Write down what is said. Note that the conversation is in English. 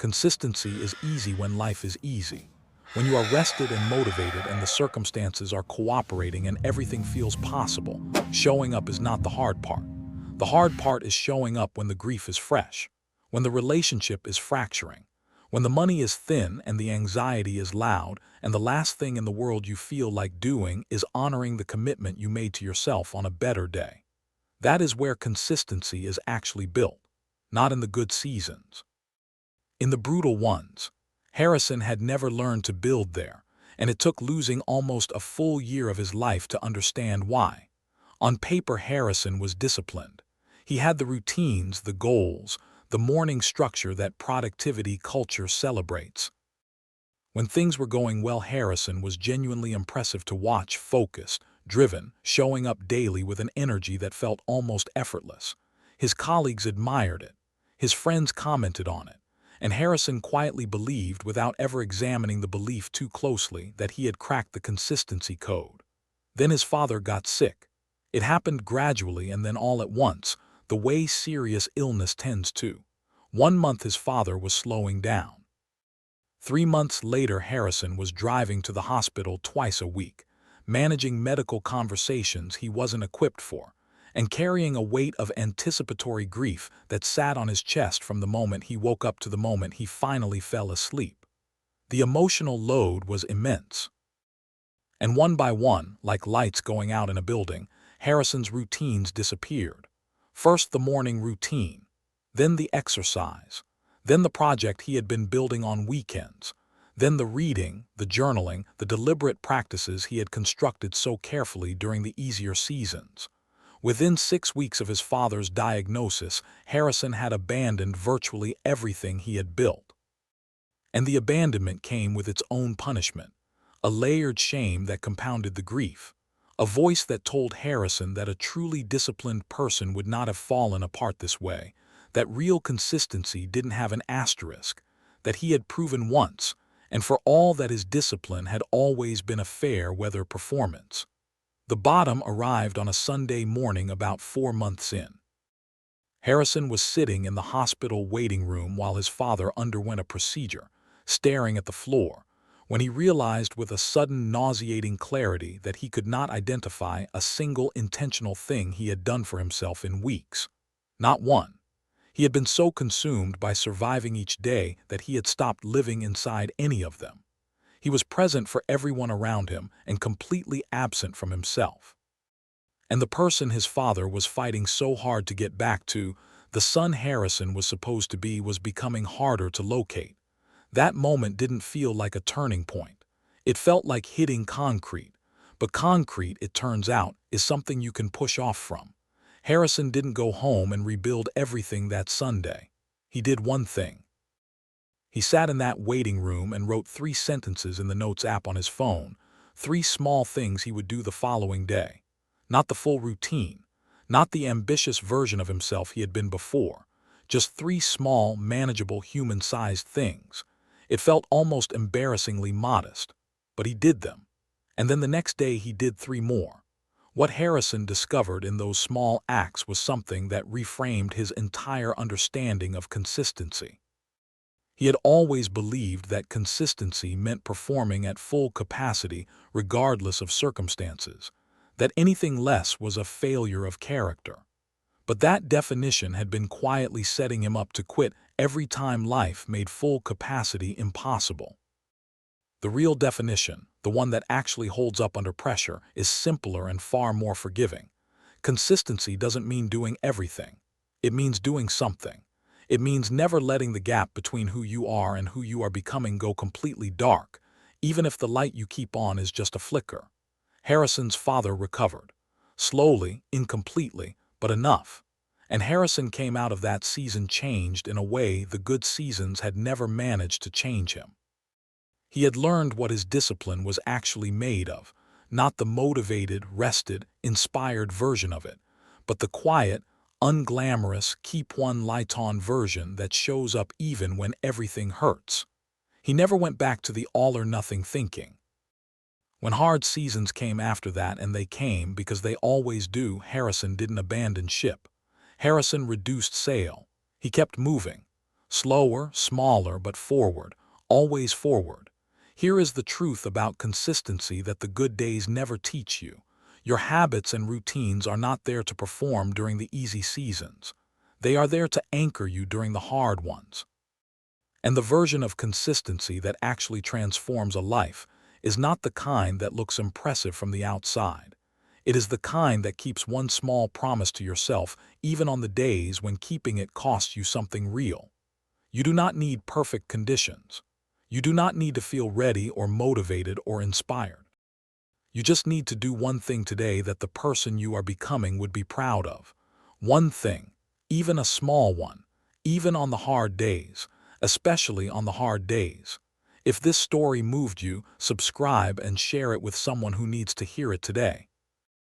Consistency is easy when life is easy. When you are rested and motivated and the circumstances are cooperating and everything feels possible, showing up is not the hard part. The hard part is showing up when the grief is fresh, when the relationship is fracturing, when the money is thin and the anxiety is loud, and the last thing in the world you feel like doing is honoring the commitment you made to yourself on a better day. That is where consistency is actually built, not in the good seasons. In the brutal ones, Harrison had never learned to build there, and it took losing almost a full year of his life to understand why. On paper, Harrison was disciplined. He had the routines, the goals, the morning structure that productivity culture celebrates. When things were going well, Harrison was genuinely impressive to watch, focused, driven, showing up daily with an energy that felt almost effortless. His colleagues admired it. His friends commented on it. And Harrison quietly believed, without ever examining the belief too closely, that he had cracked the consistency code. Then his father got sick. It happened gradually and then all at once, the way serious illness tends to. 1 month his father was slowing down. 3 months later, Harrison was driving to the hospital twice a week, managing medical conversations he wasn't equipped for, and carrying a weight of anticipatory grief that sat on his chest from the moment he woke up to the moment he finally fell asleep. The emotional load was immense. And one by one, like lights going out in a building, Harrison's routines disappeared. First the morning routine, then the exercise, then the project he had been building on weekends, then the reading, the journaling, the deliberate practices he had constructed so carefully during the easier seasons. Within 6 weeks of his father's diagnosis, Harrison had abandoned virtually everything he had built. And the abandonment came with its own punishment, a layered shame that compounded the grief, a voice that told Harrison that a truly disciplined person would not have fallen apart this way, that real consistency didn't have an asterisk, that he had proven once, and for all that his discipline had always been a fair-weather performance. The bottom arrived on a Sunday morning about 4 months in. Harrison was sitting in the hospital waiting room while his father underwent a procedure, staring at the floor, when he realized with a sudden nauseating clarity that he could not identify a single intentional thing he had done for himself in weeks. Not one. He had been so consumed by surviving each day that he had stopped living inside any of them. He was present for everyone around him and completely absent from himself. And the person his father was fighting so hard to get back to, the son Harrison was supposed to be, was becoming harder to locate. That moment didn't feel like a turning point. It felt like hitting concrete. But concrete, it turns out, is something you can push off from. Harrison didn't go home and rebuild everything that Sunday. He did one thing. He sat in that waiting room and wrote 3 sentences in the Notes app on his phone, 3 small things he would do the following day. Not the full routine, not the ambitious version of himself he had been before, just 3 small, manageable, human-sized things. It felt almost embarrassingly modest, but he did them. And then the next day he did 3 more. What Harrison discovered in those small acts was something that reframed his entire understanding of consistency. He had always believed that consistency meant performing at full capacity regardless of circumstances, that anything less was a failure of character. But that definition had been quietly setting him up to quit every time life made full capacity impossible. The real definition, the one that actually holds up under pressure, is simpler and far more forgiving. Consistency doesn't mean doing everything. It means doing something. It means never letting the gap between who you are and who you are becoming go completely dark, even if the light you keep on is just a flicker. Harrison's father recovered. Slowly, incompletely, but enough. And Harrison came out of that season changed in a way the good seasons had never managed to change him. He had learned what his discipline was actually made of, not the motivated, rested, inspired version of it, but the quiet, unglamorous, keep one light on version that shows up even when everything hurts. He never went back to the all-or-nothing thinking. When hard seasons came after that, and they came because they always do, Harrison didn't abandon ship. Harrison reduced sail. He kept moving. Slower, smaller, but forward, always forward. Here is the truth about consistency that the good days never teach you. Your habits and routines are not there to perform during the easy seasons. They are there to anchor you during the hard ones. And the version of consistency that actually transforms a life is not the kind that looks impressive from the outside. It is the kind that keeps one small promise to yourself even on the days when keeping it costs you something real. You do not need perfect conditions. You do not need to feel ready or motivated or inspired. You just need to do one thing today that the person you are becoming would be proud of. One thing, even a small one, even on the hard days, especially on the hard days. If this story moved you, subscribe and share it with someone who needs to hear it today.